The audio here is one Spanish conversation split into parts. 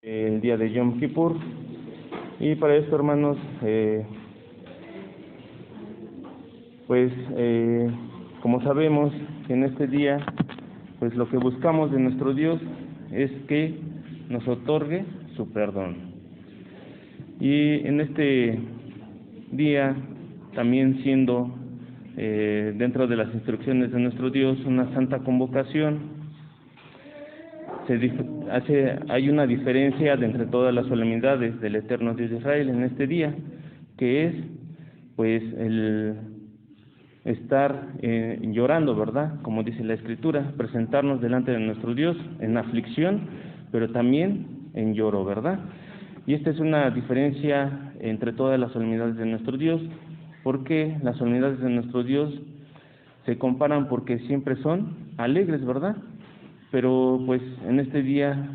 el día de Yom Kippur. Y para esto, hermanos, como sabemos, en este día, pues lo que buscamos de nuestro Dios es que nos otorgue su perdón. Y en este día, también siendo dentro de las instrucciones de nuestro Dios una santa convocación, hay una diferencia entre todas las solemnidades del eterno Dios de Israel en este día, que es pues el estar llorando, ¿verdad? Como dice la Escritura, presentarnos delante de nuestro Dios en aflicción, pero también en lloro, ¿verdad? Y esta es una diferencia entre todas las solemnidades de nuestro Dios, porque las solemnidades de nuestro Dios se comparan porque siempre son alegres, ¿verdad? Pero pues en este día,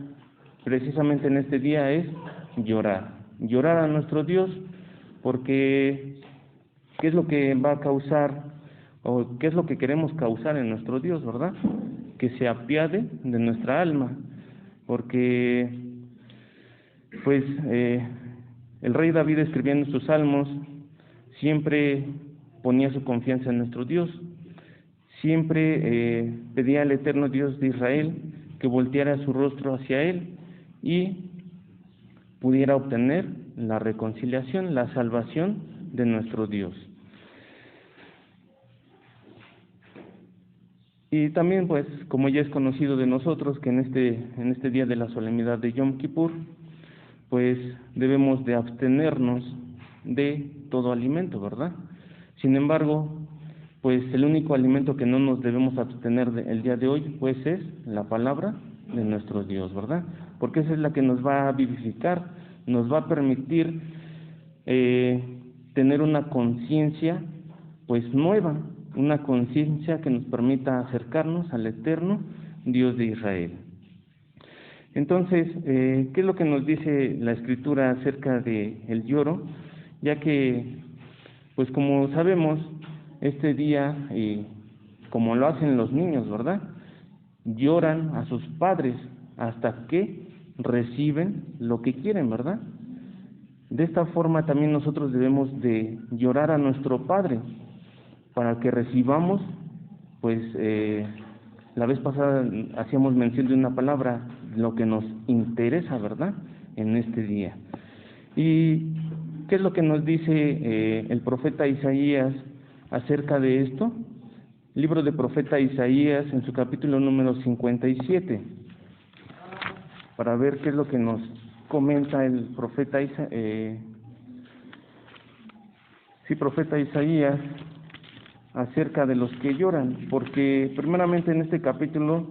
precisamente en este día es llorar a nuestro Dios, porque ¿qué es lo que va a causar, o qué es lo que queremos causar en nuestro Dios, verdad? Que se apiade de nuestra alma, porque pues el rey David, escribiendo sus salmos, siempre ponía su confianza en nuestro Dios. Siempre pedía al eterno Dios de Israel que volteara su rostro hacia él y pudiera obtener la reconciliación, la salvación de nuestro Dios. Y también, pues, como ya es conocido de nosotros, que en este día de la solemnidad de Yom Kippur, pues debemos de abstenernos de todo alimento, ¿verdad? Sin embargo, pues el único alimento que no nos debemos abstener el día de hoy, pues es la palabra de nuestro Dios, ¿verdad? Porque esa es la que nos va a vivificar, nos va a permitir tener una conciencia pues nueva, una conciencia que nos permita acercarnos al eterno Dios de Israel. Entonces, ¿qué es lo que nos dice la Escritura acerca de el lloro? Ya que, pues como sabemos, este día, como lo hacen los niños, ¿verdad? Lloran a sus padres hasta que reciben lo que quieren, ¿verdad? De esta forma también nosotros debemos de llorar a nuestro Padre para que recibamos, pues la vez pasada hacíamos mención de una palabra, lo que nos interesa, ¿verdad?, en este día. ¿Y qué es lo que nos dice el profeta Isaías acerca de esto? Libro de profeta Isaías, en su capítulo número 57, para ver qué es lo que nos comenta el profeta profeta Isaías acerca de los que lloran, porque primeramente en este capítulo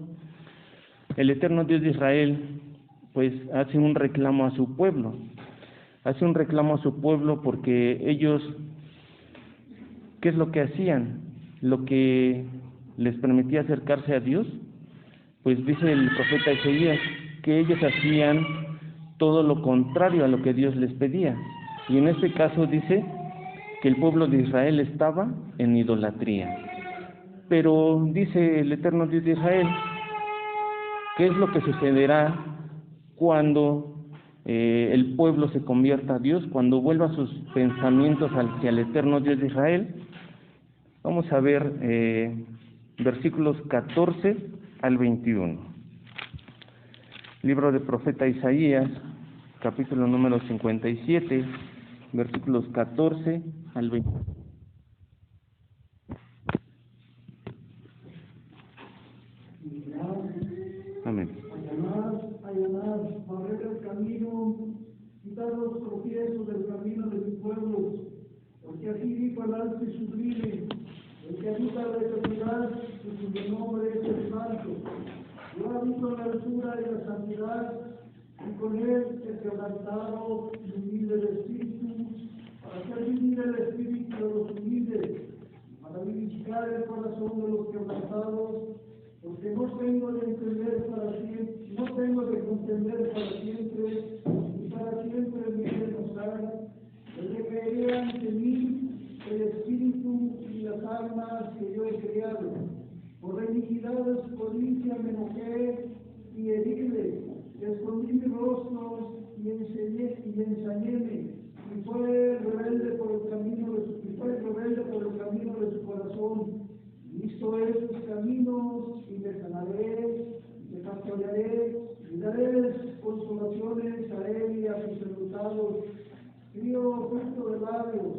el eterno Dios de Israel pues hace un reclamo a su pueblo, porque ellos, ¿qué es lo que hacían? Lo que les permitía acercarse a Dios, pues dice el profeta Isaías que ellos hacían todo lo contrario a lo que Dios les pedía, y en este caso dice que el pueblo de Israel estaba en idolatría. Pero dice el eterno Dios de Israel, ¿qué es lo que sucederá cuando el pueblo se convierta a Dios, cuando vuelva sus pensamientos hacia el eterno Dios de Israel? Vamos a ver versículos 14 al 21. Libro de profeta Isaías, capítulo número 57, versículos 14 al 20. Amén. Allanar, barrer el camino, quitar los tropiezos del camino de mi pueblo, porque así dijo el alto y sublime, el que habita la eternidad, y cuyo nombre es el Santo. Yo habito en la altura y la santidad, y con él el quebrantado y humilde de espíritu, para hacer vivir el espíritu de los humildes, para vivificar el corazón de los quebrantados, porque no tengo de contender para siempre, y para siempre me denostar, recaeré ante mí el espíritu y las almas que yo he creado. Por iniquidades codicia me enojé y heríle, escondí mi rostro pecados, río fruto de labios,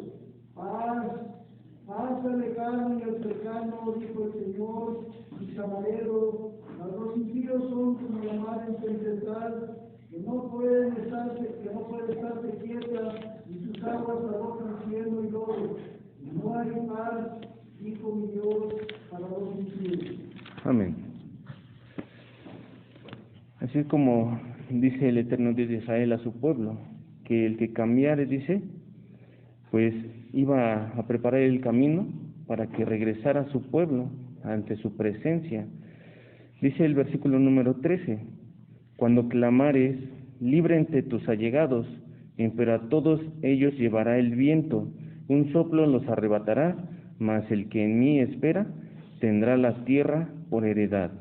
paz al lejano y al cercano, dijo el Señor, y camarero, los impíos son como la mar en tempestad, que no puede estarse quieta, y sus aguas arrojan cielo y lodo. No hay paz, dijo mi Dios, para los impíos. Amén. Así es como dice el eterno Dios de Israel a su pueblo, que el que cambiare, dice, pues iba a preparar el camino para que regresara a su pueblo ante su presencia. Dice el versículo número 13, cuando clamares, líbrente tus allegados, pero a todos ellos llevará el viento, un soplo los arrebatará, mas el que en mí espera tendrá la tierra por heredad,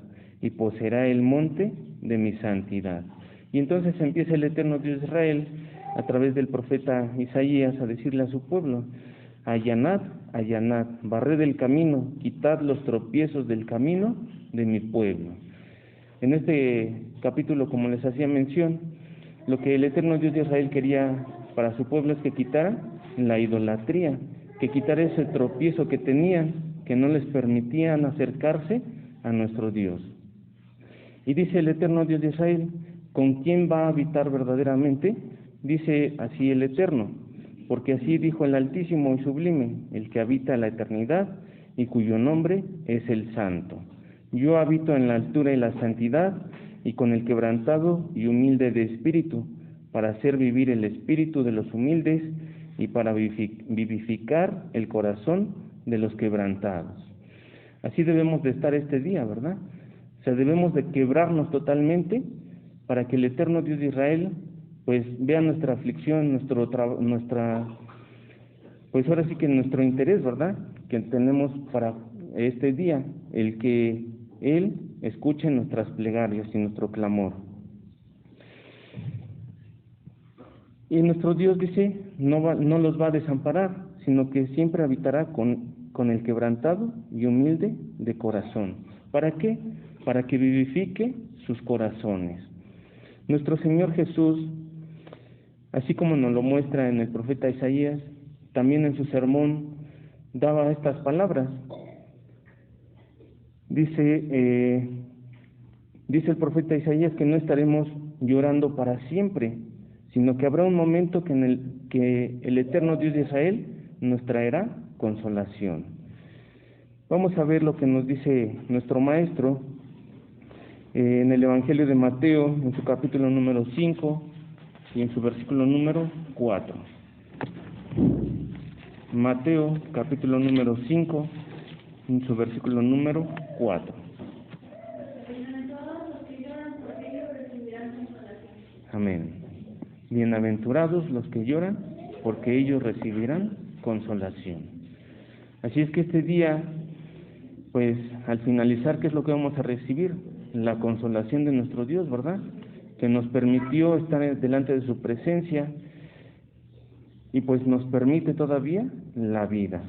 y poseerá el monte de mi santidad. Y entonces empieza el eterno Dios de Israel, a través del profeta Isaías, a decirle a su pueblo, allanad, allanad, barred el camino, quitad los tropiezos del camino de mi pueblo. En este capítulo, como les hacía mención, lo que el eterno Dios de Israel quería para su pueblo es que quitara la idolatría, que quitara ese tropiezo que tenían, que no les permitían acercarse a nuestro Dios. Y dice el eterno Dios de Israel, ¿con quién va a habitar verdaderamente? Dice así el Eterno, porque así dijo el Altísimo y Sublime, el que habita la eternidad y cuyo nombre es el Santo. Yo habito en la altura y la santidad, y con el quebrantado y humilde de espíritu, para hacer vivir el espíritu de los humildes y para vivificar el corazón de los quebrantados. Así debemos de estar este día, ¿verdad? O sea, debemos de quebrarnos totalmente para que el eterno Dios de Israel pues vea nuestra aflicción, pues ahora sí que nuestro interés, ¿verdad?, que tenemos para este día, el que Él escuche nuestras plegarias y nuestro clamor. Y nuestro Dios dice, no los va a desamparar, sino que siempre habitará con el quebrantado y humilde de corazón. ¿Para qué? Para que vivifique sus corazones. Nuestro Señor Jesús, así como nos lo muestra en el profeta Isaías, también en su sermón daba estas palabras. Dice el profeta Isaías que no estaremos llorando para siempre, sino que habrá un momento que el eterno Dios de Israel nos traerá consolación. Vamos a ver lo que nos dice nuestro Maestro en el Evangelio de Mateo, en su capítulo número 5 y en su versículo número 4. Mateo, capítulo número 5, en su versículo número 4. Amén. Bienaventurados los que lloran, porque ellos recibirán consolación. Así es que este día, pues al finalizar, ¿qué es lo que vamos a recibir? La consolación de nuestro Dios, ¿verdad?, que nos permitió estar delante de su presencia y pues nos permite todavía la vida.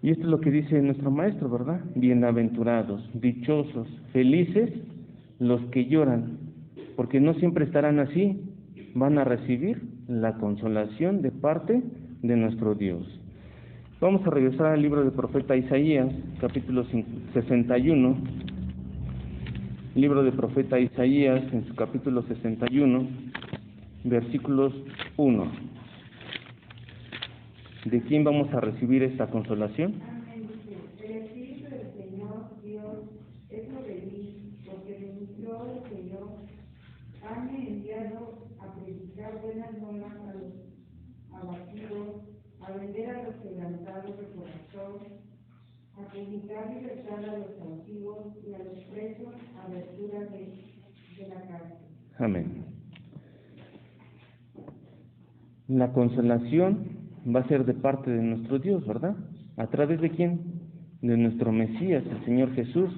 Y esto es lo que dice nuestro Maestro, ¿verdad? Bienaventurados, dichosos, felices los que lloran, porque no siempre estarán así, van a recibir la consolación de parte de nuestro Dios. Vamos a regresar al libro del profeta Isaías, capítulo 61. Libro del profeta Isaías, en su capítulo 61, versículos 1. ¿De quién vamos a recibir esta consolación? El Espíritu del Señor Dios es sobre mí, porque me ungió el Señor. Hame enviado a predicar buenas nuevas a los abatidos, a vender a los quebrantados de corazón, a publicar libertad a los cautivos y a los presos abertura de la cárcel. Amén. La consolación va a ser de parte de nuestro Dios, ¿verdad? ¿A través de quién? De nuestro Mesías, el Señor Jesús.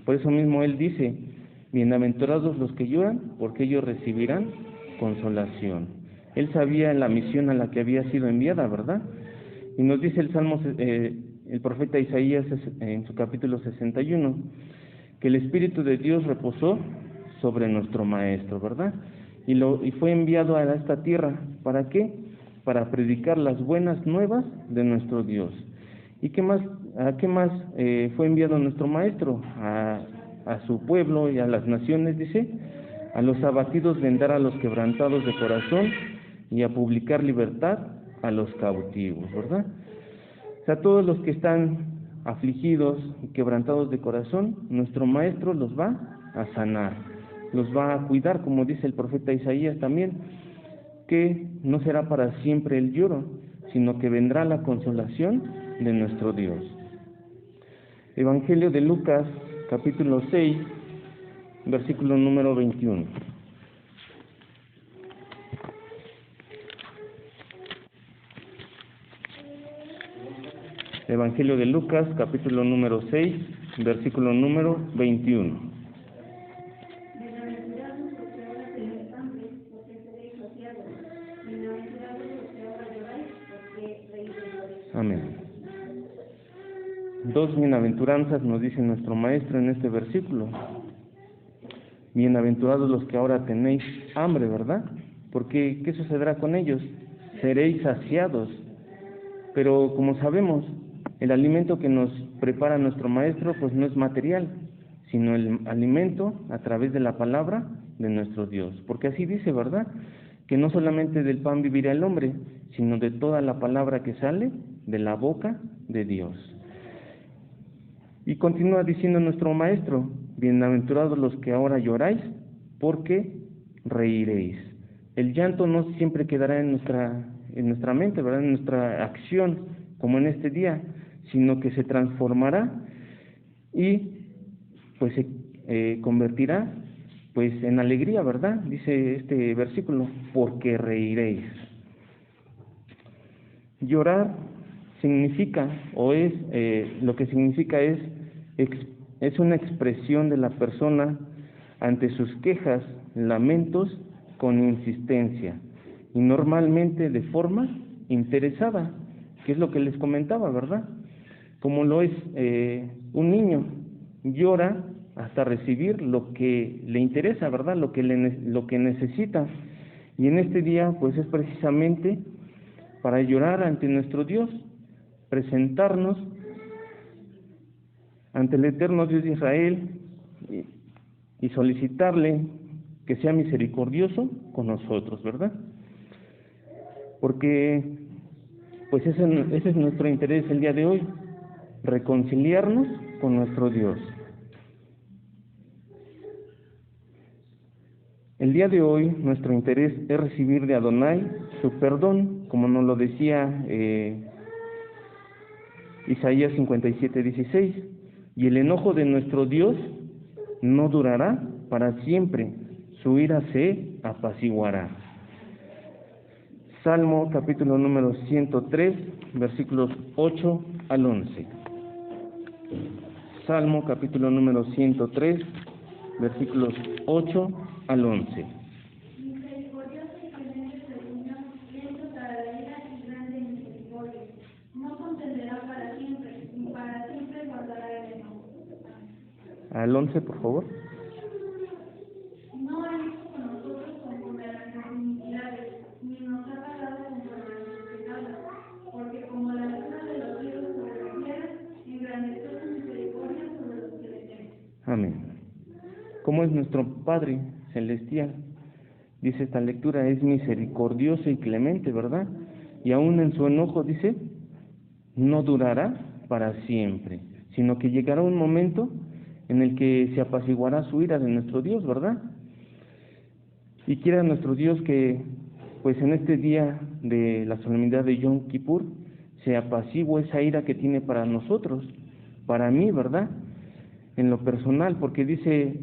Por eso mismo Él dice, bienaventurados los que lloran, porque ellos recibirán consolación. Él sabía la misión a la que había sido enviada, ¿verdad? Y nos dice el profeta Isaías en su capítulo 61, que el Espíritu de Dios reposó sobre nuestro Maestro, ¿verdad? y fue enviado a esta tierra. ¿Para qué? Para predicar las buenas nuevas de nuestro Dios. ¿Y a qué más fue enviado nuestro Maestro? A su pueblo y a las naciones, dice, a los abatidos vendar a los quebrantados de corazón y a publicar libertad a los cautivos, ¿verdad? O sea, todos los que están afligidos y quebrantados de corazón, nuestro Maestro los va a sanar, los va a cuidar, como dice el profeta Isaías también, que no será para siempre el lloro, sino que vendrá la consolación de nuestro Dios. Evangelio de Lucas, capítulo 6, versículo número 21. Evangelio de Lucas, capítulo número 6, versículo número 21. Bienaventurados los que ahora tenéis hambre, porque seréis saciados. Bienaventurados los que ahora lloráis, porque reiréis. Amén. Dos bienaventuranzas nos dice nuestro Maestro en este versículo. Bienaventurados los que ahora tenéis hambre, ¿verdad? Porque ¿qué sucederá con ellos? Seréis saciados. Pero como sabemos, el alimento que nos prepara nuestro Maestro pues no es material, sino el alimento a través de la palabra de nuestro Dios. Porque así dice, ¿verdad? Que no solamente del pan vivirá el hombre, sino de toda la palabra que sale de la boca de Dios. Y continúa diciendo nuestro Maestro, bienaventurados los que ahora lloráis, porque reiréis. El llanto no siempre quedará en nuestra mente, ¿verdad? En nuestra acción, como en este día, sino que se transformará y pues se convertirá pues en alegría, ¿verdad? Dice este versículo, porque reiréis. Llorar significa, lo que significa es una expresión de la persona ante sus quejas, lamentos, con insistencia, y normalmente de forma interesada, que es lo que les comentaba, ¿verdad? Como lo es un niño, llora hasta recibir lo que le interesa, ¿verdad? Lo que necesita. Y en este día, pues es precisamente para llorar ante nuestro Dios, presentarnos ante el eterno Dios de Israel y solicitarle que sea misericordioso con nosotros, ¿verdad? Porque pues ese es nuestro interés el día de hoy, reconciliarnos con nuestro Dios. El día de hoy nuestro interés es recibir de Adonai su perdón, como nos lo decía Isaías 57:16, y el enojo de nuestro Dios no durará para siempre, su ira se apaciguará. Salmo capítulo número 103, versículos 8 al 11. Salmo capítulo número 103, versículos 8 al 11. Misericordioso y clemente es el Señor, lento para la ira y grande en misericordia. No contenderá para siempre, ni para siempre guardará el enojo. Al 11, por favor. No ha hecho con nosotros conforme a nuestras iniquidades, ni nos ha pagado conforme a nuestros pecados, porque como la altura de los cielos sobre la tierra, engrandeció su misericordia sobre los que le temen. Amén. ¿Cómo es nuestro Padre celestial? Dice esta lectura, es misericordioso y clemente, ¿verdad? Y aún en su enojo, dice, no durará para siempre, sino que llegará un momento en el que se apaciguará su ira de nuestro Dios, ¿verdad? Y quiera nuestro Dios que, pues en este día de la solemnidad de Yom Kippur, se apacigüe esa ira que tiene para nosotros, para mí, ¿verdad? En lo personal, porque dice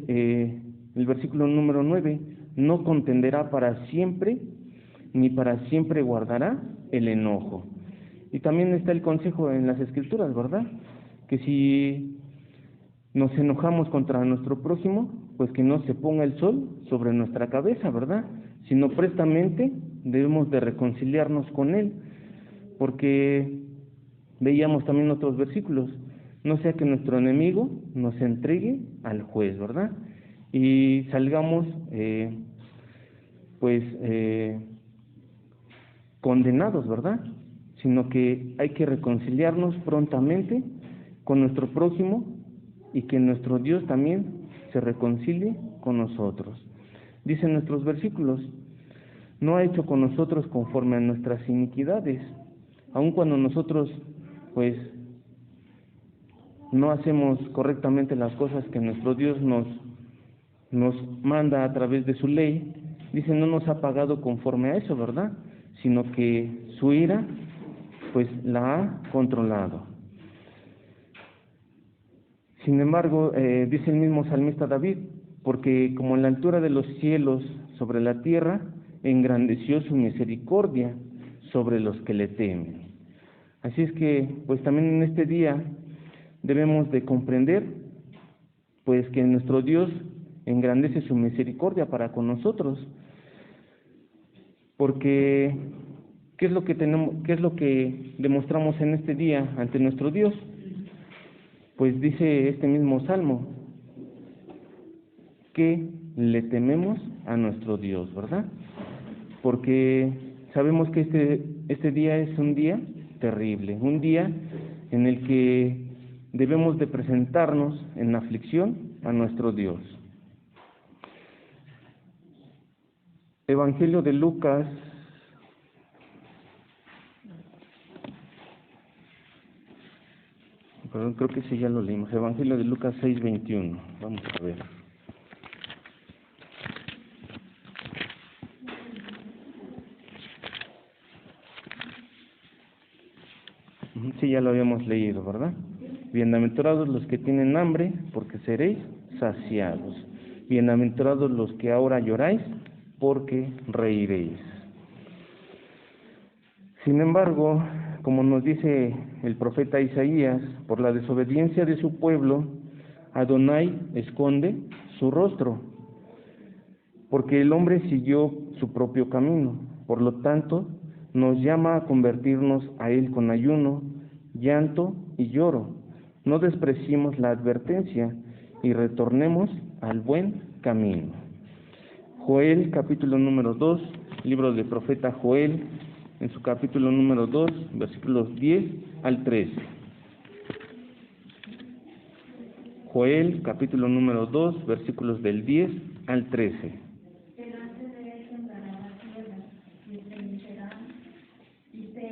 el versículo número 9, no contenderá para siempre, ni para siempre guardará el enojo. Y también está el consejo en las Escrituras, ¿verdad? Que si nos enojamos contra nuestro prójimo, pues que no se ponga el sol sobre nuestra cabeza, ¿verdad? Sino prestamente debemos de reconciliarnos con él, porque veíamos también otros versículos, no sea que nuestro enemigo nos entregue al juez, ¿verdad? Y salgamos pues condenados, ¿verdad? Sino que hay que reconciliarnos prontamente con nuestro prójimo y que nuestro Dios también se reconcilie con nosotros. Dicen nuestros versículos: no ha hecho con nosotros conforme a nuestras iniquidades, aun cuando nosotros pues no hacemos correctamente las cosas que nuestro Dios nos manda a través de su ley. Dice, no nos ha pagado conforme a eso, ¿verdad? Sino que su ira pues la ha controlado. Sin embargo, dice el mismo salmista David, porque como en la altura de los cielos sobre la tierra, engrandeció su misericordia sobre los que le temen. Así es que, pues también en este día debemos de comprender, pues que nuestro Dios engrandece su misericordia para con nosotros, porque ¿qué es lo que tenemos, qué es lo que demostramos en este día ante nuestro Dios? Pues dice este mismo salmo que le tememos a nuestro Dios, ¿verdad? Porque sabemos que este día es un día terrible, un día en el que debemos de presentarnos en aflicción a nuestro Dios. Evangelio de Lucas, perdón, creo que sí ya lo leímos. Evangelio de Lucas 6:21. Vamos a ver. Sí, ya lo habíamos leído, ¿verdad? Bienaventurados los que tienen hambre, porque seréis saciados. Bienaventurados los que ahora lloráis, porque reiréis. Sin embargo, como nos dice el profeta Isaías, por la desobediencia de su pueblo, Adonai esconde su rostro, porque el hombre siguió su propio camino. Por lo tanto, nos llama a convertirnos a Él con ayuno, llanto y lloro. No despreciemos la advertencia y retornemos al buen camino. Joel, capítulo número 2, libro del profeta Joel, en su capítulo número 2, versículos 10 al 13. Joel, capítulo número 2, versículos del 10 al 13. Delante de él temblará la tierra, y estremecerán, y se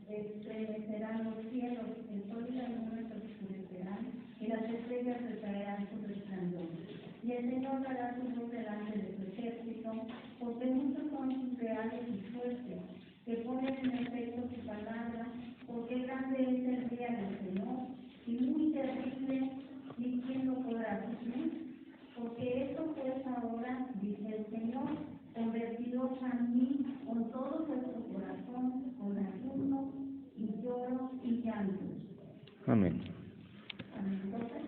estremecerán los cielos, el sol y la luna se oscurecerán, y las estrellas retraerán su resplandor. Y el Señor dará su luz delante de su ejército, porque muchos son sus reales y fuertes, que ponen en efecto su palabra, porque grande es el día del Señor, y muy terrible, ¿y quién lo podrá sufrir? Porque esto pues ahora, dice el Señor, convertidos a mí con todo vuestro corazón, con ayuno y lloro y llanto. Amén. Entonces,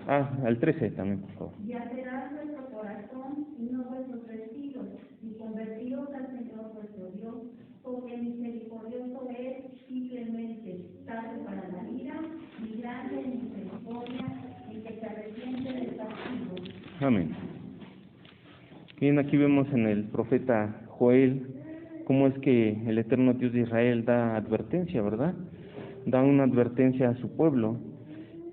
Al 13 también, por favor. y alterad vuestro corazón y no vuestros vestidos, y convertidos al Señor vuestro Dios, porque misericordioso es y clemente, tardo para la ira, y grande en misericordia, y que se arrepiente del castigo. Amén. Bien, aquí vemos en el profeta Joel cómo es que el eterno Dios de Israel da advertencia, ¿verdad? Da una advertencia a su pueblo.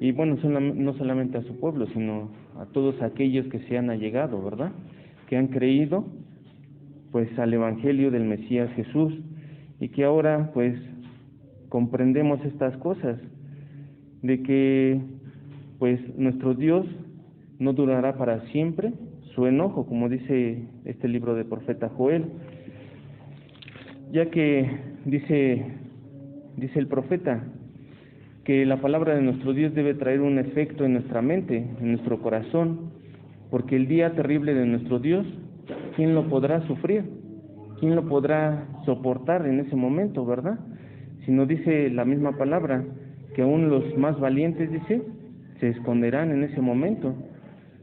Y bueno, no solamente a su pueblo, sino a todos aquellos que se han allegado, ¿verdad? Que han creído, pues, al Evangelio del Mesías Jesús, y que ahora, pues, comprendemos estas cosas, de que, pues, nuestro Dios no durará para siempre su enojo, como dice este libro del profeta Joel, ya que dice el profeta, que la palabra de nuestro Dios debe traer un efecto en nuestra mente, en nuestro corazón, porque el día terrible de nuestro Dios, ¿quién lo podrá sufrir? ¿Quién lo podrá soportar en ese momento, verdad? Si no dice la misma palabra, que aún los más valientes, dice, se esconderán en ese momento.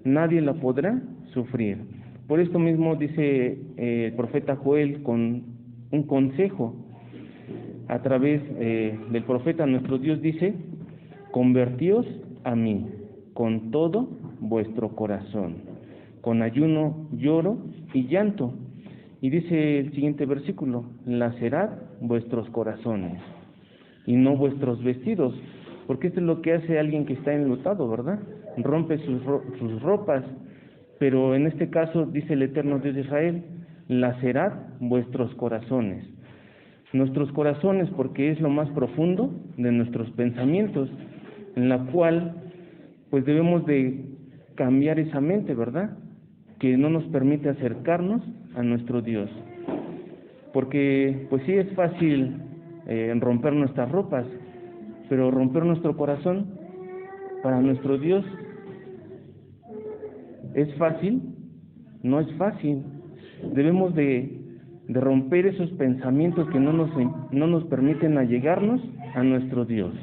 Nadie la podrá sufrir. Por esto mismo dice el profeta Joel con un consejo, a través del profeta nuestro Dios dice, convertíos a mí con todo vuestro corazón, con ayuno, lloro y llanto. Y dice el siguiente versículo: lacerad vuestros corazones y no vuestros vestidos, porque esto es lo que hace alguien que está enlutado, ¿verdad? Rompe sus ropas, pero en este caso dice el eterno Dios de Israel: lacerad vuestros corazones. Nuestros corazones, porque es lo más profundo de nuestros pensamientos, en la cual pues debemos de cambiar esa mente, ¿verdad?, que no nos permite acercarnos a nuestro Dios. Porque pues sí es fácil romper nuestras ropas, pero romper nuestro corazón para nuestro Dios, ¿es fácil? No es fácil. Debemos de romper esos pensamientos que no nos permiten allegarnos a nuestro Dios.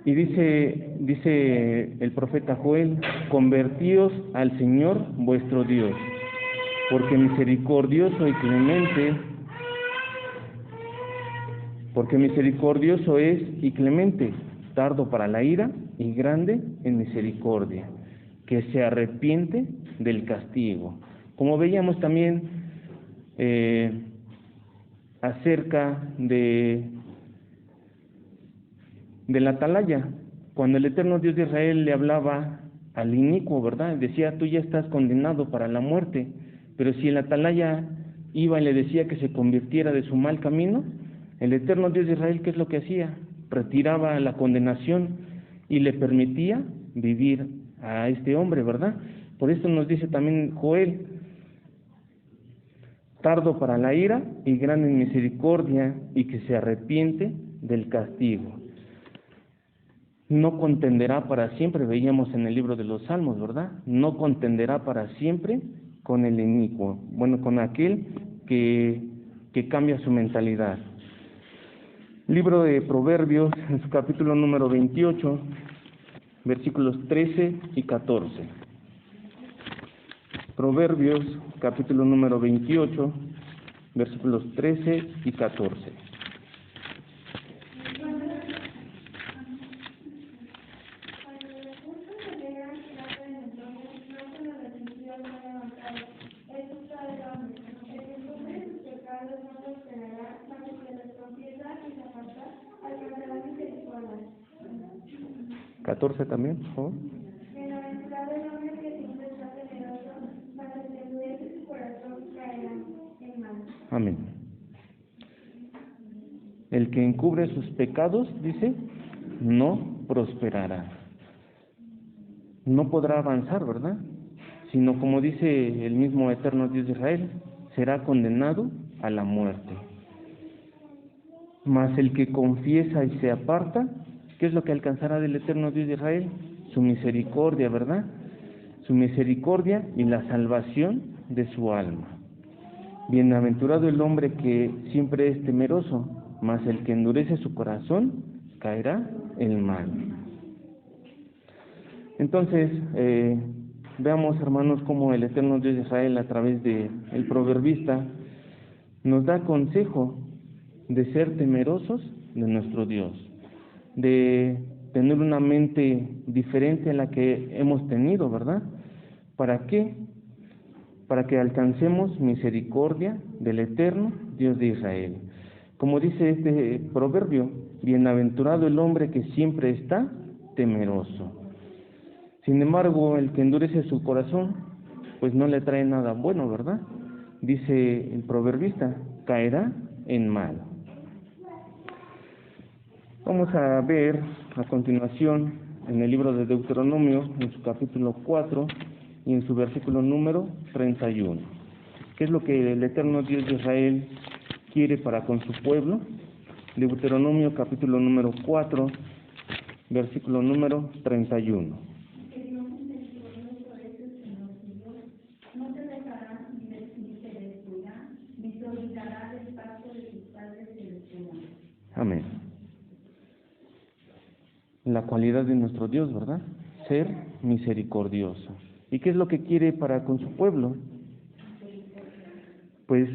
Y dice el profeta Joel: convertíos al Señor vuestro Dios, porque misericordioso es y clemente, tardo para la ira y grande en misericordia, que se arrepiente del castigo. Como veíamos también acerca de la atalaya, cuando el eterno Dios de Israel le hablaba al inicuo, ¿verdad? Decía: tú ya estás condenado para la muerte. Pero si el atalaya iba y le decía que se convirtiera de su mal camino, el eterno Dios de Israel, ¿qué es lo que hacía? Retiraba la condenación y le permitía vivir a este hombre, ¿verdad? Por eso nos dice también Joel: tardo para la ira y grande en misericordia, y que se arrepiente del castigo. No contenderá para siempre, veíamos en el libro de los Salmos, ¿verdad? No contenderá para siempre con el inicuo, bueno, con aquel que cambia su mentalidad. Libro de Proverbios, en su capítulo número 28, versículos 13 y 14. Proverbios, capítulo número 28, versículos 13 y 14. ¿14 también, por favor? Bienaventurado el hombre que siempre está temeroso, mas el que endurece su corazón caerá en mal. Amén. El que encubre sus pecados, dice, no prosperará. No podrá avanzar, ¿verdad? Sino, como dice el mismo eterno Dios de Israel, será condenado a la muerte. Mas el que confiesa y se aparta, ¿qué es lo que alcanzará del eterno Dios de Israel? Su misericordia, ¿verdad? Su misericordia y la salvación de su alma. Bienaventurado el hombre que siempre es temeroso, mas el que endurece su corazón caerá en mal. Entonces, veamos, hermanos, cómo el eterno Dios de Israel, a través de el proverbista, nos da consejo de ser temerosos de nuestro Dios, de tener una mente diferente a la que hemos tenido, ¿verdad? ¿Para qué? Para que alcancemos misericordia del eterno Dios de Israel. Como dice este proverbio: bienaventurado el hombre que siempre está temeroso. Sin embargo, el que endurece su corazón, pues no le trae nada bueno, ¿verdad? Dice el proverbista: caerá en mal. Vamos a ver a continuación en el libro de Deuteronomio, en su capítulo 4 y en su versículo número 31. ¿Qué es lo que el eterno Dios de Israel quiere para con su pueblo? Deuteronomio capítulo número 4, versículo número 31. No te dejará ni te descuidará, ni te olvidará del pacto de tus padres celestiales. Amén. La cualidad de nuestro Dios, ¿verdad? Ser misericordioso. ¿Y qué es lo que quiere para con su pueblo? Pues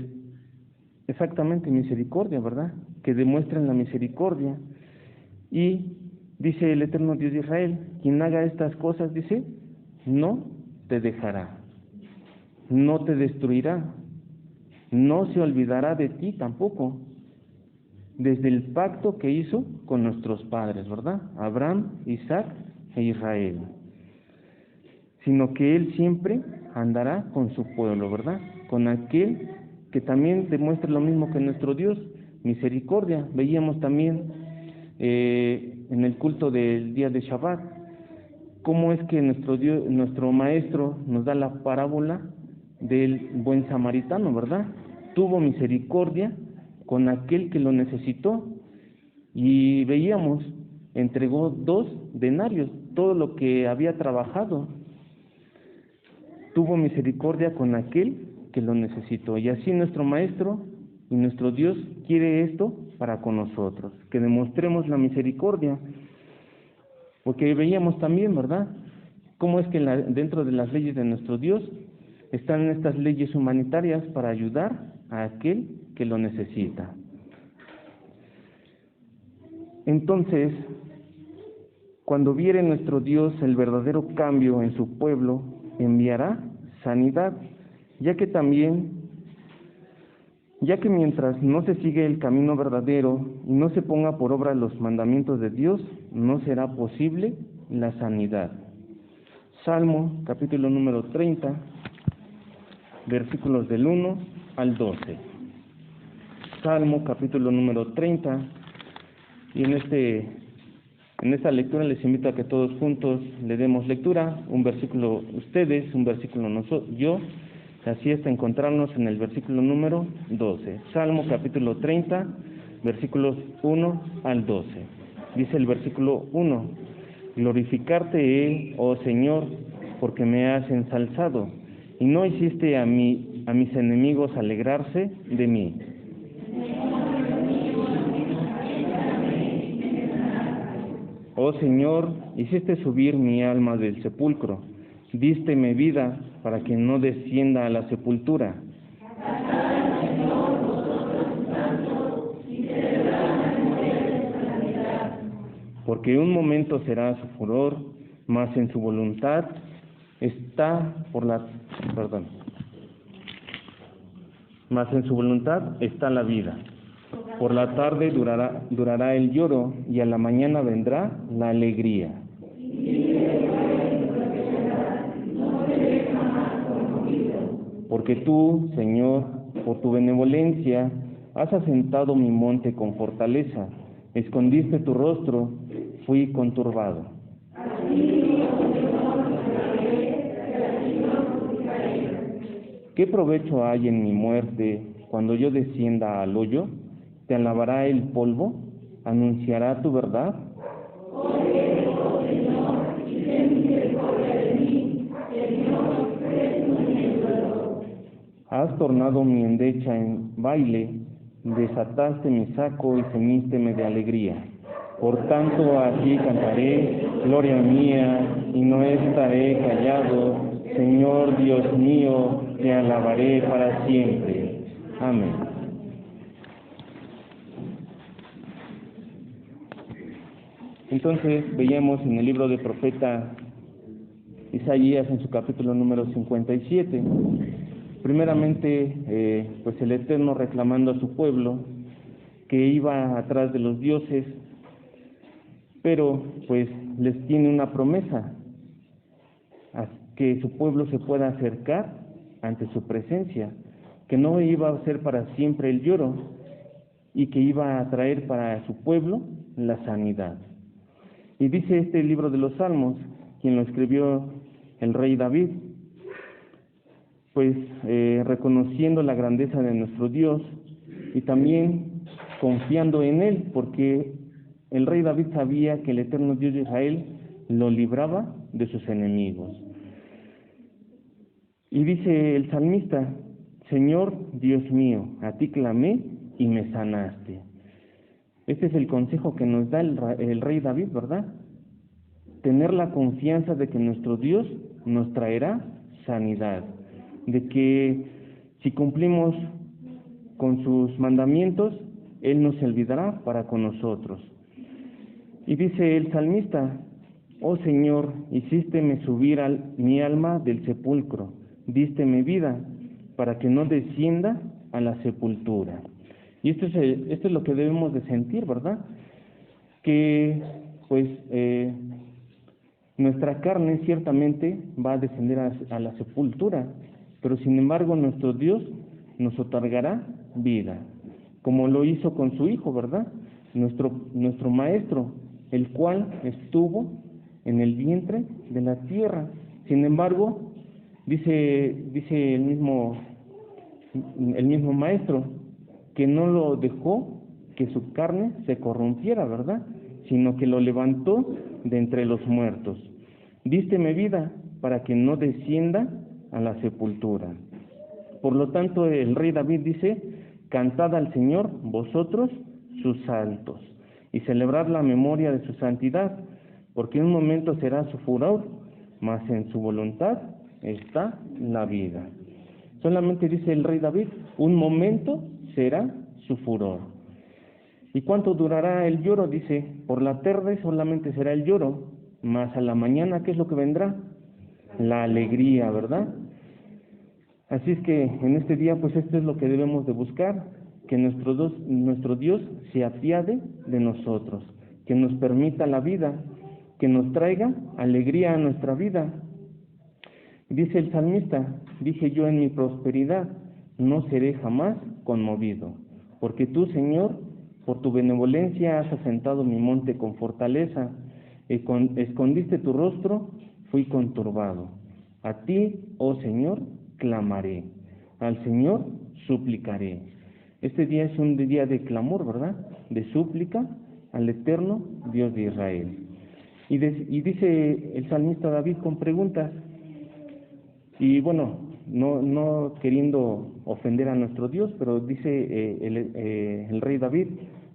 exactamente misericordia, ¿verdad? Que demuestren la misericordia. Y dice el eterno Dios de Israel: quien haga estas cosas, dice, no te dejará, no te destruirá, no se olvidará de ti tampoco, desde el pacto que hizo con nuestros padres, ¿verdad? Abraham, Isaac e Israel, sino que Él siempre andará con su pueblo, ¿verdad? Con aquel que también demuestra lo mismo que nuestro Dios, misericordia. Veíamos también en el culto del día de Shabbat, cómo es que nuestro maestro nos da la parábola del buen samaritano, ¿verdad? Tuvo misericordia con aquel que lo necesitó, y veíamos, entregó 2 denarios, todo lo que había trabajado. Tuvo misericordia con aquel que lo necesitó, y así nuestro maestro y nuestro Dios quiere esto para con nosotros, que demostremos la misericordia, porque veíamos también, ¿verdad?, cómo es que dentro de las leyes de nuestro Dios están estas leyes humanitarias para ayudar a aquel que lo necesita. Entonces, cuando viere nuestro Dios el verdadero cambio en su pueblo, enviará sanidad, ya que mientras no se sigue el camino verdadero y no se ponga por obra los mandamientos de Dios, no será posible la sanidad. Salmo, capítulo número 30, versículos del 1 al 12. Salmo, capítulo número 30, y en esta lectura les invito a que todos juntos le demos lectura, un versículo ustedes, un versículo yo, así hasta encontrarnos en el versículo número 12. Salmo capítulo 30, versículos 1 al 12. Dice el versículo 1: glorificarte he, oh Señor, porque me has ensalzado, y no hiciste a mis enemigos alegrarse de mí. Oh Señor, hiciste subir mi alma del sepulcro, dísteme vida para que no descienda a la sepultura. Porque un momento será su furor, mas en su voluntad está la vida. Por la tarde durará el lloro, y a la mañana vendrá la alegría. Porque tú, Señor, por tu benevolencia, has asentado mi monte con fortaleza, escondiste tu rostro, fui conturbado. ¿Qué provecho hay en mi muerte cuando yo descienda al hoyo? ¿Te alabará el polvo? ¿Anunciará tu verdad? Has tornado mi endecha en baile, desataste mi saco y ceñísteme de alegría. Por tanto, así cantaré, gloria mía, y no estaré callado. Señor Dios mío, te alabaré para siempre. Amén. Entonces veíamos en el libro del profeta Isaías, en su capítulo número 57, primeramente pues el Eterno reclamando a su pueblo que iba atrás de los dioses, pero pues les tiene una promesa, a que su pueblo se pueda acercar ante su presencia, que no iba a ser para siempre el lloro, y que iba a traer para su pueblo la sanidad. Y dice este libro de los Salmos, quien lo escribió el rey David, pues reconociendo la grandeza de nuestro Dios y también confiando en Él, porque el rey David sabía que el eterno Dios de Israel lo libraba de sus enemigos. Y dice el salmista: Señor Dios mío, a ti clamé y me sanaste. Este es el consejo que nos da el rey David, ¿verdad? Tener la confianza de que nuestro Dios nos traerá sanidad, de que si cumplimos con sus mandamientos, Él nos olvidará para con nosotros. Y dice el salmista Oh Señor, hicísteme subir mi alma del sepulcro, dísteme vida, para que no descienda a la sepultura. Y esto es lo que debemos de sentir, ¿verdad? Que, pues, nuestra carne ciertamente va a descender a la sepultura, pero sin embargo nuestro Dios nos otorgará vida, como lo hizo con su Hijo, ¿verdad? Nuestro Maestro, el cual estuvo en el vientre de la tierra. Sin embargo, dice el mismo Maestro, que no lo dejó que su carne se corrompiera, ¿verdad? Sino que lo levantó de entre los muertos. Dísteme vida para que no descienda a la sepultura. Por lo tanto, el rey David dice: cantad al Señor vosotros sus santos, y celebrad la memoria de su santidad, porque un momento será su furor, mas en su voluntad está la vida. Solamente dice el rey David, un momento será su furor. ¿Y cuánto durará el lloro? Dice, por la tarde solamente será el lloro, mas a la mañana, ¿qué es lo que vendrá? La alegría, ¿verdad? Así es que en este día, pues esto es lo que debemos de buscar, que nuestro Dios se apiade de nosotros, que nos permita la vida, que nos traiga alegría a nuestra vida. Dice el salmista, dije yo en mi prosperidad, no seré jamás conmovido, porque tú, Señor, por tu benevolencia has asentado mi monte con fortaleza, escondiste tu rostro, fui conturbado. A ti, oh Señor, clamaré, al Señor suplicaré. Este día es un día de clamor, ¿verdad? De súplica al eterno Dios de Israel. Y dice el salmista David con preguntas, y bueno, no queriendo ofender a nuestro Dios, pero dice el rey David,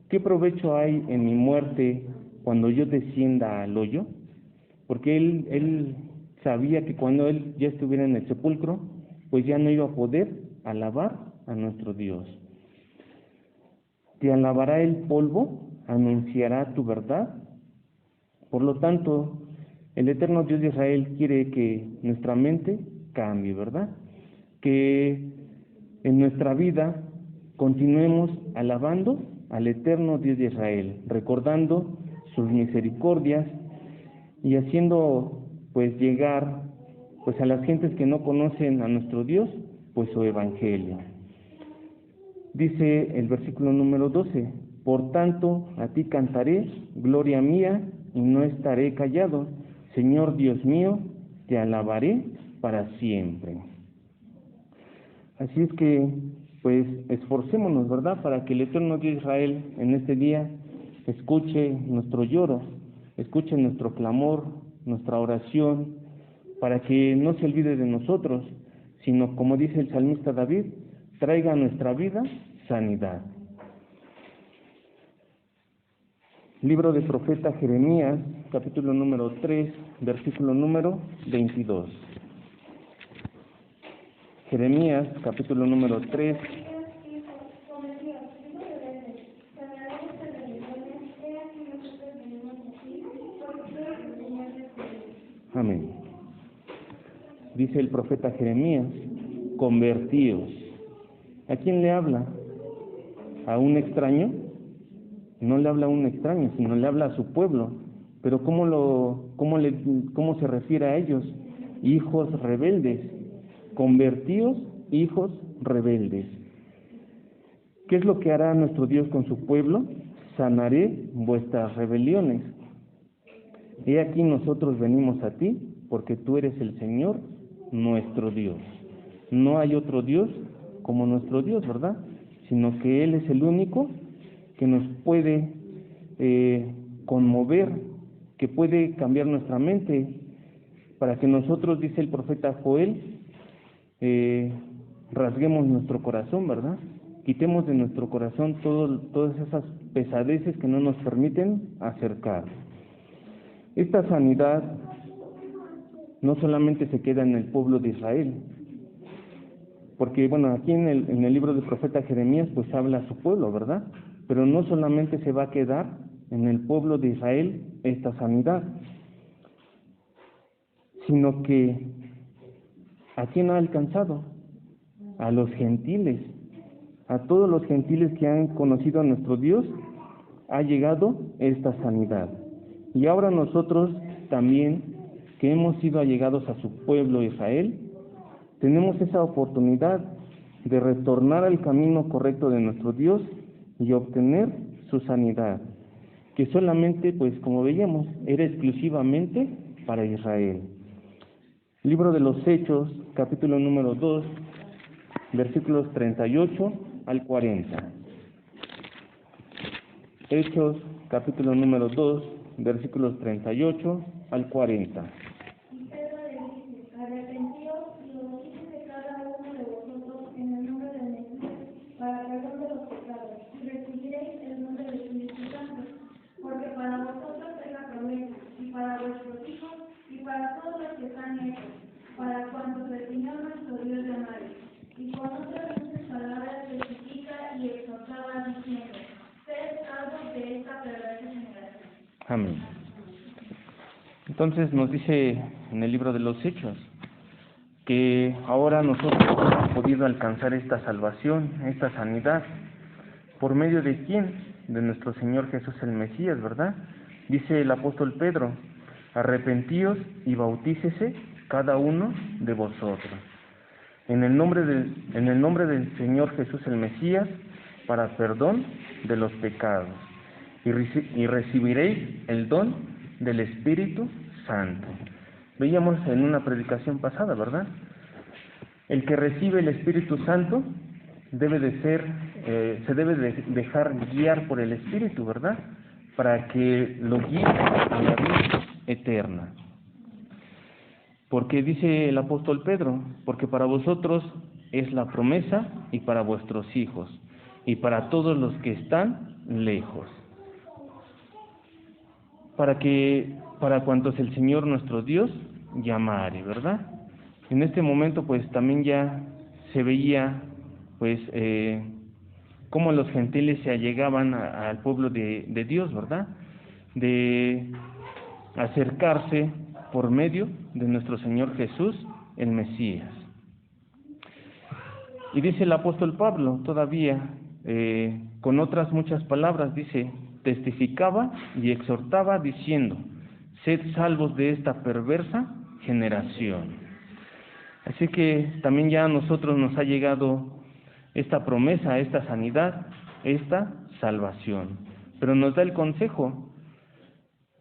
¿qué provecho hay en mi muerte cuando yo descienda al hoyo? Porque él sabía que cuando él ya estuviera en el sepulcro, pues ya no iba a poder alabar a nuestro Dios. Te alabará el polvo, anunciará tu verdad. Por lo tanto, el eterno Dios de Israel quiere que nuestra mente cambie, ¿verdad? Que en nuestra vida continuemos alabando al eterno Dios de Israel, recordando sus misericordias y haciendo pues llegar pues a las gentes que no conocen a nuestro Dios, pues su evangelio. Dice el versículo número 12, por tanto a ti cantaré, gloria mía, y no estaré callado, Señor Dios mío, te alabaré para siempre. Así es que, pues, esforcémonos, ¿verdad?, para que el eterno Dios de Israel en este día escuche nuestro lloro, escuche nuestro clamor, nuestra oración, para que no se olvide de nosotros, sino, como dice el salmista David, traiga a nuestra vida sanidad. Libro del profeta Jeremías, capítulo número 3, versículo número 22. Jeremías, capítulo número 3. Amén. Dice el profeta Jeremías, convertíos. ¿A quién le habla? ¿A un extraño? No le habla a un extraño, sino le habla a su pueblo. Pero ¿cómo se refiere a ellos? Hijos rebeldes. Convertíos, hijos rebeldes. ¿Qué es lo que hará nuestro Dios con su pueblo? Sanaré vuestras rebeliones. He aquí nosotros venimos a ti, porque tú eres el Señor, nuestro Dios. No hay otro Dios como nuestro Dios, ¿verdad? Sino que Él es el único que nos puede conmover, que puede cambiar nuestra mente, para que nosotros, dice el profeta Joel, rasguemos nuestro corazón, ¿verdad? Quitemos de nuestro corazón todas esas pesadeces que no nos permiten acercar. Esta sanidad no solamente se queda en el pueblo de Israel, porque bueno, aquí en el libro del profeta Jeremías pues habla a su pueblo, ¿verdad? Pero no solamente se va a quedar en el pueblo de Israel esta sanidad, sino que ¿a quién ha alcanzado? A los gentiles, a todos los gentiles que han conocido a nuestro Dios, ha llegado esta sanidad. Y ahora nosotros también, que hemos sido allegados a su pueblo Israel, tenemos esa oportunidad de retornar al camino correcto de nuestro Dios y obtener su sanidad, que solamente, pues como veíamos, era exclusivamente para Israel. Libro de los Hechos, capítulo número 2, versículos 38 al 40. Hechos, capítulo número 2, versículos 38 al 40. Y Pedro le dice: arrepentíos y bautícese cada uno de vosotros en el nombre del Mesías para perdón de los pecados, y recibiréis el nombre del Espíritu Santo, porque para vosotros es la promesa, y para vuestros hijos, y para todos los que están hechos, para cuantos el Señor nuestro Dios llamare. Y con otras muchas palabras testifica y exhortaba diciendo: sed salvos de esta perversa generación. Amén. Entonces nos dice en el libro de los Hechos que ahora nosotros hemos podido alcanzar esta salvación, esta sanidad, ¿por medio de quién? De nuestro Señor Jesús el Mesías, ¿verdad? Dice el apóstol Pedro: arrepentíos y bautícese cada uno de vosotros en el nombre del Señor Jesús el Mesías para perdón de los pecados, y recibiréis el don del Espíritu Santo. Veíamos en una predicación pasada, ¿verdad? El que recibe el Espíritu Santo debe de ser, se debe de dejar guiar por el Espíritu, ¿verdad? Para que lo guíe a la vida eterna. Porque dice el apóstol Pedro: porque para vosotros es la promesa, y para vuestros hijos, y para todos los que están lejos. Para cuantos el Señor nuestro Dios llamare, ¿verdad? En este momento pues también ya se veía pues cómo los gentiles se allegaban al pueblo de Dios, ¿verdad? De acercarse por medio de nuestro Señor Jesús el Mesías. Y dice el apóstol Pablo todavía, con otras muchas palabras, dice: testificaba y exhortaba diciendo: sed salvos de esta perversa generación. Así que también ya a nosotros nos ha llegado esta promesa, esta sanidad, esta salvación. Pero nos da el consejo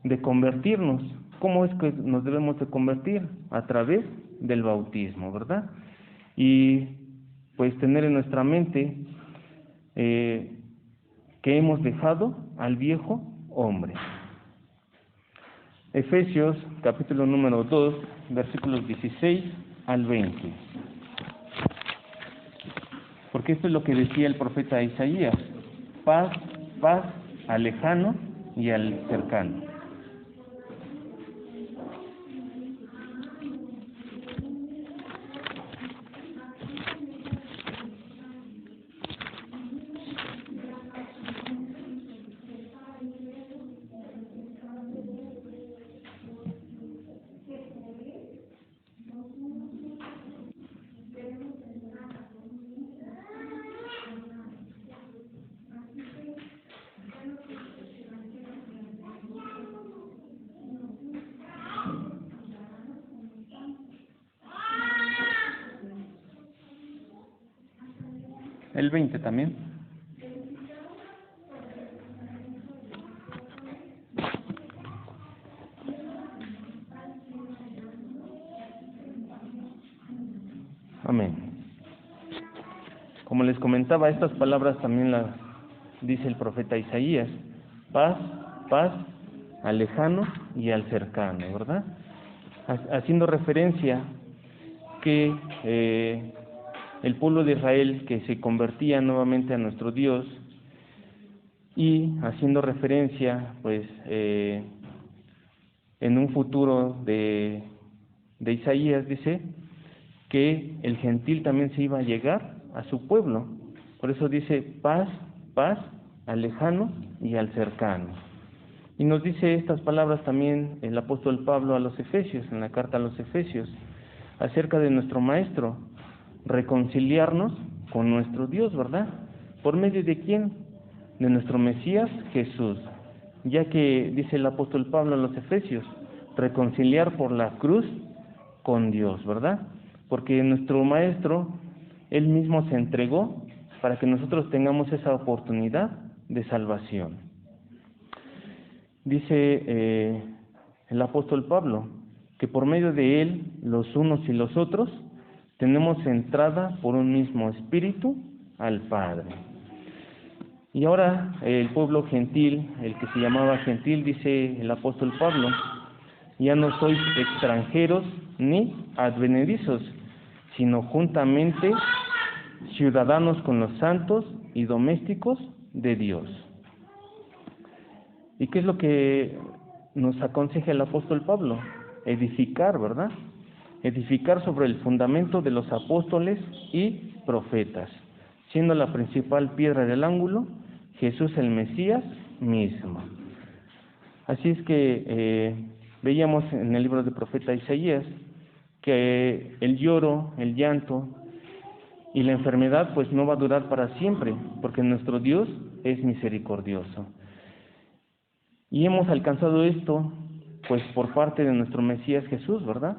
de convertirnos. ¿Cómo es que nos debemos de convertir? A través del bautismo, ¿verdad? Y pues tener en nuestra mente que hemos dejado al viejo hombre. Efesios, capítulo número 2, versículos 16 al 20. Porque esto es lo que decía el profeta Isaías: paz, paz al lejano y al cercano. El 20 también. Amén. Como les comentaba, estas palabras también las dice el profeta Isaías: paz, paz al lejano y al cercano, ¿verdad? Haciendo referencia que el pueblo de Israel que se convertía nuevamente a nuestro Dios, y haciendo referencia pues en un futuro de Isaías, dice que el gentil también se iba a llegar a su pueblo. Por eso dice: paz, paz al lejano y al cercano. Y nos dice estas palabras también el apóstol Pablo a los Efesios, en la carta a los Efesios, acerca de nuestro Maestro, reconciliarnos con nuestro Dios, ¿verdad? ¿Por medio de quién? De nuestro Mesías Jesús. Ya que dice el apóstol Pablo a los Efesios, reconciliar por la cruz con Dios, ¿verdad? Porque nuestro Maestro, Él mismo se entregó para que nosotros tengamos esa oportunidad de salvación. Dice el apóstol Pablo que por medio de Él, los unos y los otros, tenemos entrada por un mismo espíritu al Padre. Y ahora el pueblo gentil, el que se llamaba gentil, dice el apóstol Pablo, ya no sois extranjeros ni advenedizos, sino juntamente ciudadanos con los santos y domésticos de Dios. ¿Y qué es lo que nos aconseja el apóstol Pablo? Edificar, ¿verdad? Edificar sobre el fundamento de los apóstoles y profetas, siendo la principal piedra del ángulo Jesús el Mesías mismo. Así es que veíamos en el libro del profeta Isaías que el lloro, el llanto y la enfermedad pues no va a durar para siempre, porque nuestro Dios es misericordioso. Y hemos alcanzado esto pues por parte de nuestro Mesías Jesús, ¿verdad?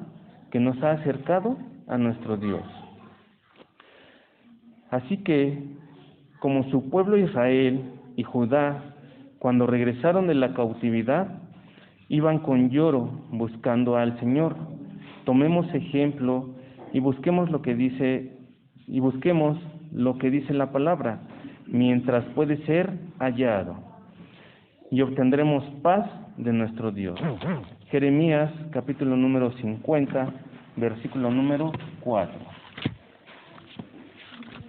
Que nos ha acercado a nuestro Dios. Así que, como su pueblo Israel y Judá, cuando regresaron de la cautividad, iban con lloro buscando al Señor. Tomemos ejemplo y busquemos lo que dice la palabra, mientras puede ser hallado, y obtendremos paz de nuestro Dios. Jeremías, capítulo número 50, versículo número 4.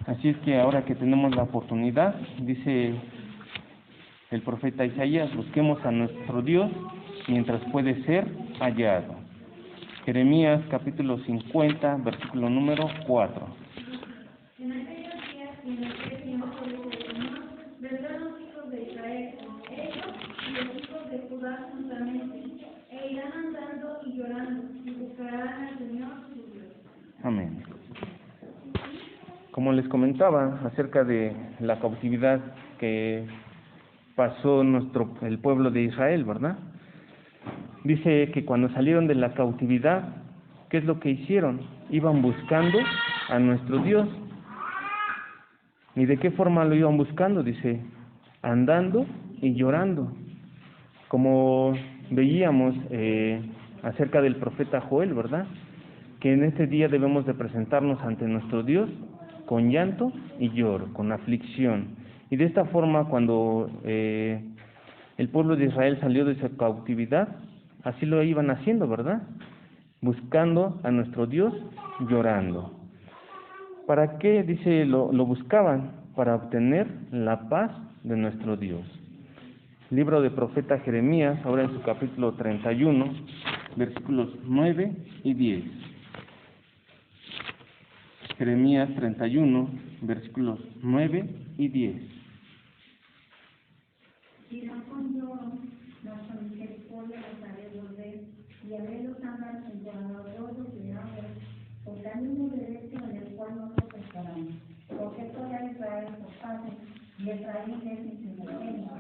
Así es que ahora que tenemos la oportunidad, dice el profeta Isaías, busquemos a nuestro Dios mientras puede ser hallado. Jeremías, capítulo 50, versículo número 4. En aquellos días y en aquel tiempo, dice el Señor, vendrán los hijos de Israel, ellos y los hijos de Judá juntamente, e irán andando y llorando, y buscarán al Señor su Dios. Amén. Como les comentaba acerca de la cautividad que pasó el pueblo de Israel, ¿verdad? Dice que cuando salieron de la cautividad, ¿qué es lo que hicieron? Iban buscando a nuestro Dios. ¿Y de qué forma lo iban buscando? Dice, andando y llorando. Como veíamos acerca del profeta Joel, ¿verdad? Que en este día debemos de presentarnos ante nuestro Dios con llanto y lloro, con aflicción. Y de esta forma, cuando el pueblo de Israel salió de su cautividad, así lo iban haciendo, ¿verdad? Buscando a nuestro Dios, llorando. ¿Para qué? Dice, lo buscaban, para obtener la paz de nuestro Dios. Libro del profeta Jeremías, ahora en su capítulo 31, versículos 9 y 10. Jeremías 31, versículos 9 y 10. Dirán con lloro, nuestra misericordia los haré volver, y haré los andar junto a los arroyos de agua, por camino derecho en el cual no se pescarán. Porque toda Israel los hace, y Efraín es mi primogénito.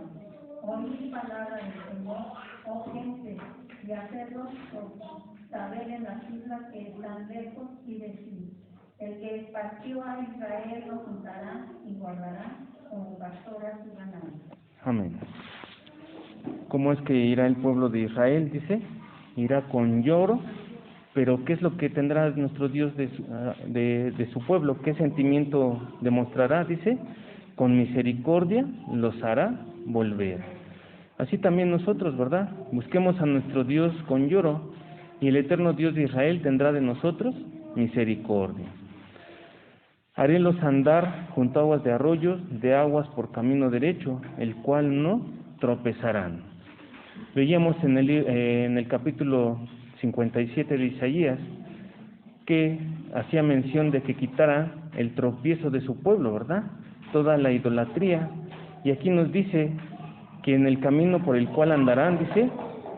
Oíd palabra del Señor, oh gente, y hacerlos saber en las islas que están lejos, y decir, el que esparció a Israel lo juntará y guardará como pastor a su ganado. Amén. ¿Cómo es que irá el pueblo de Israel? Dice, irá con lloro, pero ¿qué es lo que tendrá nuestro Dios de su pueblo? ¿Qué sentimiento demostrará? Dice, con misericordia los hará volver. Así también nosotros, ¿verdad? Busquemos a nuestro Dios con lloro, y el eterno Dios de Israel tendrá de nosotros misericordia. Harélos andar junto a aguas de arroyos, de aguas por camino derecho, el cual no tropezarán. Veíamos en el capítulo 57 de Isaías que hacía mención de que quitara el tropiezo de su pueblo, ¿verdad? Toda la idolatría. Y aquí nos dice que en el camino por el cual andarán, dice,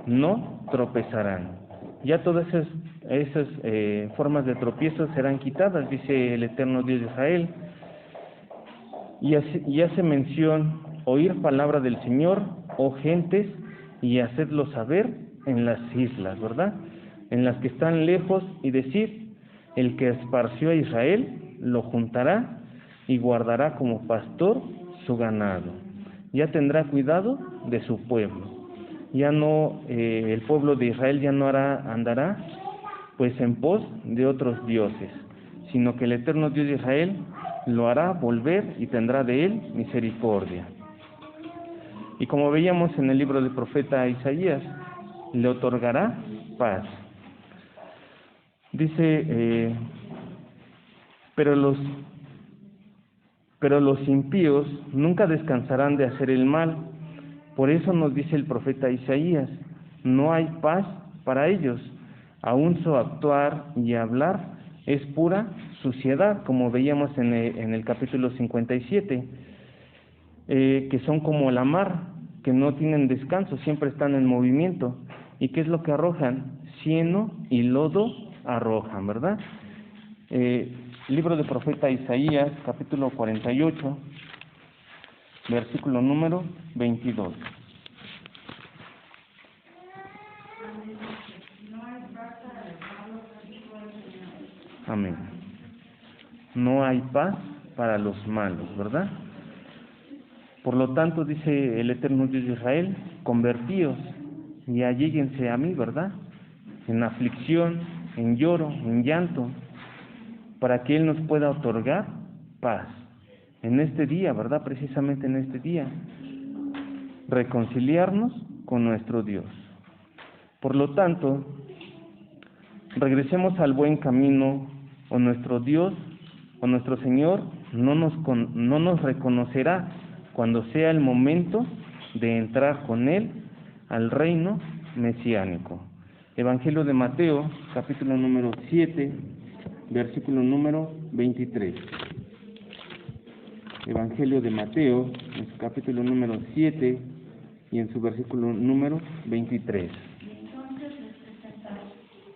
no tropezarán. Ya todas esas formas de tropiezo serán quitadas, dice el eterno Dios de Israel. Y hace mención, oír palabra del Señor, oh gentes, y hacedlo saber en las islas, ¿verdad? En las que están lejos, y decir, el que esparció a Israel, lo juntará y guardará como pastor su ganado. Ya tendrá cuidado de su pueblo. Ya no, el pueblo de Israel ya no andará pues en pos de otros dioses, sino que el eterno Dios de Israel lo hará volver y tendrá de él misericordia. Y como veíamos en el libro del profeta Isaías, le otorgará paz. Dice, pero los impíos nunca descansarán de hacer el mal. Por eso nos dice el profeta Isaías, no hay paz para ellos. Aún su actuar y hablar es pura suciedad, como veíamos en el capítulo 57, que son como la mar, que no tienen descanso, siempre están en movimiento. ¿Y qué es lo que arrojan? Cieno y lodo arrojan, ¿verdad? Libro del profeta Isaías, capítulo 48, versículo número 22. Amén. No hay paz para los malos, ¿verdad? Por lo tanto, dice el eterno Dios de Israel, convertíos y allíguense a mí, ¿verdad? En aflicción, en lloro, en llanto, para que Él nos pueda otorgar paz. En este día, ¿verdad? Precisamente en este día, reconciliarnos con nuestro Dios. Por lo tanto, regresemos al buen camino, o nuestro Dios, o nuestro Señor, no nos reconocerá cuando sea el momento de entrar con Él al reino mesiánico. Evangelio de Mateo, capítulo número 7, versículo número 23. Evangelio de Mateo, en su capítulo número 7 y en su versículo número 23. Entonces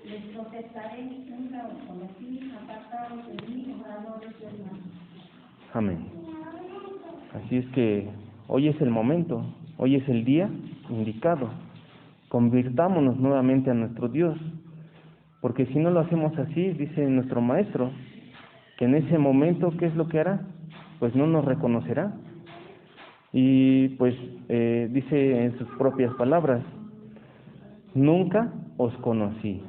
les protestaré, nunca os conocí, apartados de mí, obradores del mal. Amén. Así es que hoy es el momento, hoy es el día indicado. Convirtámonos nuevamente a nuestro Dios, porque si no lo hacemos así, dice nuestro Maestro, que en ese momento, ¿qué es lo que hará? Pues no nos reconocerá. Y pues dice en sus propias palabras, nunca os conocí,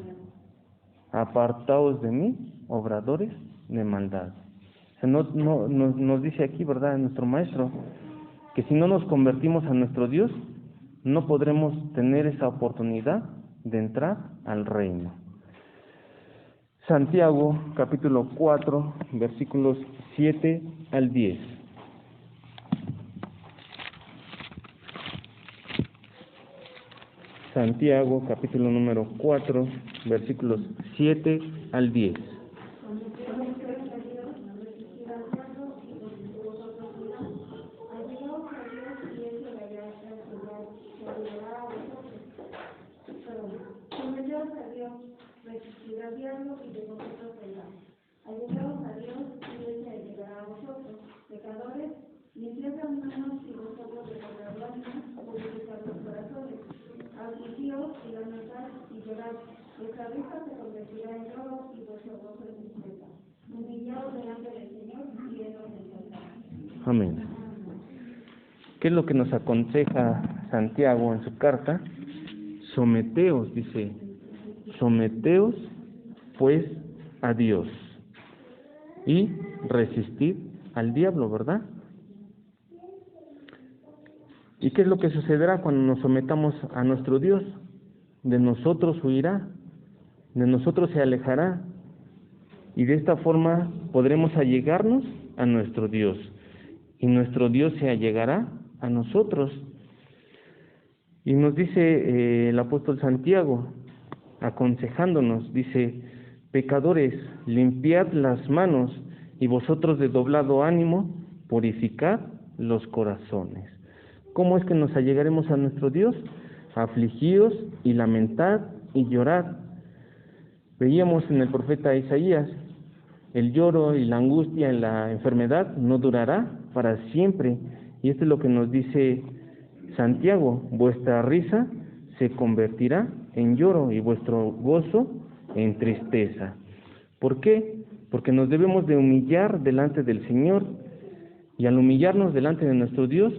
apartaos de mí, obradores de maldad. O sea, nos dice aquí, ¿verdad?, nuestro Maestro, que si no nos convertimos a nuestro Dios, no podremos tener esa oportunidad de entrar al reino. Santiago, capítulo 4, versículos 7 al 10. Santiago, capítulo número 4, versículos 7 al 10. Resistirá al diablo y de vosotros vendrá. Allegaos a Dios y Él se allegará a vosotros. Pecadores, limpiad las manos y vosotros de vuestras lágrimas, purificad los corazones. Afligíos y lamentad y llorad. Vuestra risa se convertirá en lloro y vuestro gozo en tristeza. Humillaos delante del Señor y Él os exaltará. Amén. ¿Qué es lo que nos aconseja Santiago en su carta? Someteos, dice, someteos pues a Dios y resistid al diablo, ¿verdad? ¿Y qué es lo que sucederá cuando nos sometamos a nuestro Dios? De nosotros huirá, de nosotros se alejará, y de esta forma podremos allegarnos a nuestro Dios, y nuestro Dios se allegará a nosotros. Y nos dice el apóstol Santiago, aconsejándonos, dice, pecadores, limpiad las manos, y vosotros de doblado ánimo, purificad los corazones. ¿Cómo es que nos allegaremos a nuestro Dios? Afligidos y lamentad y llorad. Veíamos en el profeta Isaías, el lloro y la angustia en la enfermedad no durará para siempre. Y esto es lo que nos dice Santiago: vuestra risa se convertirá en lloro y vuestro gozo en tristeza. ¿Por qué? Porque nos debemos de humillar delante del Señor, y al humillarnos delante de nuestro Dios,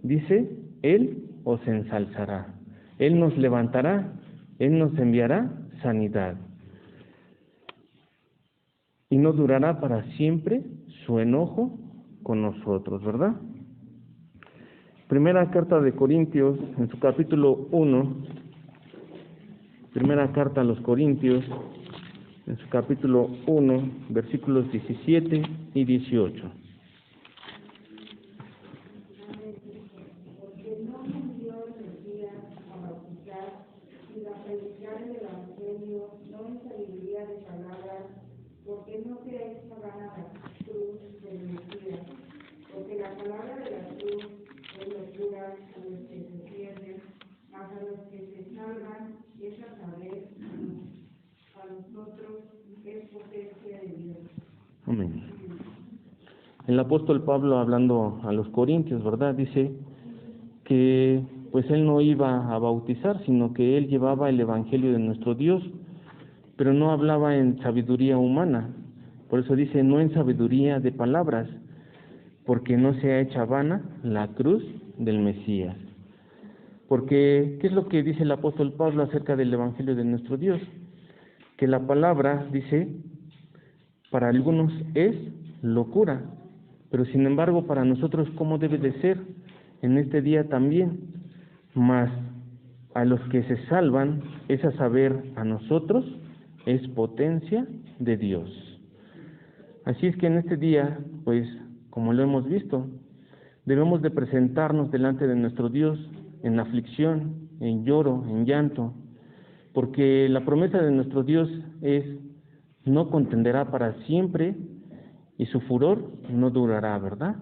dice, Él os ensalzará, Él nos levantará, Él nos enviará sanidad. Y no durará para siempre su enojo con nosotros, ¿verdad? Primera carta de Corintios, en su capítulo 1, primera carta a los Corintios, en su capítulo 1, versículos 17 y 18. Porque no me envió el Mesías a bautizar, sino a predicar el Evangelio, no en sabiduría de palabras, porque no se echa gana la cruz del Mesías, porque la palabra de la cruz es locura a los que se pierden, mas a los que se salvan es a saber, a nosotros es potencia de Dios. Amén. El apóstol Pablo, hablando a los corintios, ¿verdad?, dice que pues él no iba a bautizar, sino que él llevaba el evangelio de nuestro Dios, pero no hablaba en sabiduría humana. Por eso dice, no en sabiduría de palabras, porque no se ha hecho vana la cruz del Mesías. Porque, ¿qué es lo que dice el apóstol Pablo acerca del evangelio de nuestro Dios? Que la palabra, dice, para algunos es locura, pero sin embargo para nosotros, ¿cómo debe de ser? En este día también, mas a los que se salvan, es a saber, a nosotros, es potencia de Dios. Así es que en este día, pues, como lo hemos visto, debemos de presentarnos delante de nuestro Dios en aflicción, en lloro, en llanto, porque la promesa de nuestro Dios es, no contenderá para siempre, y su furor no durará, ¿verdad?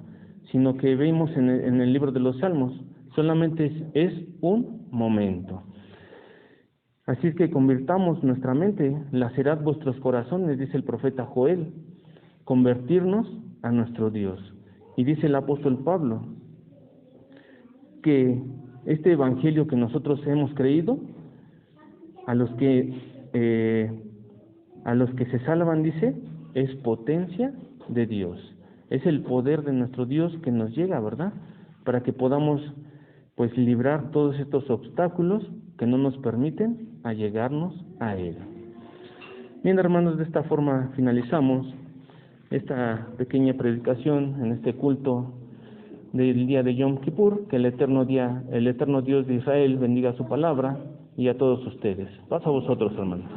Sino que vemos en el libro de los Salmos, solamente es un momento. Así es que convirtamos nuestra mente, lacerad vuestros corazones, dice el profeta Joel, convertirnos a nuestro Dios. Y dice el apóstol Pablo, que este evangelio que nosotros hemos creído, a los que se salvan, dice, es potencia de Dios. Es el poder de nuestro Dios que nos llega, ¿verdad? Para que podamos, pues, librar todos estos obstáculos que no nos permiten allegarnos a Él. Bien, hermanos, de esta forma finalizamos esta pequeña predicación en este culto del día de Yom Kippur. Que el eterno Dios de Israel bendiga su palabra y a todos ustedes. Paz a vosotros, hermanos.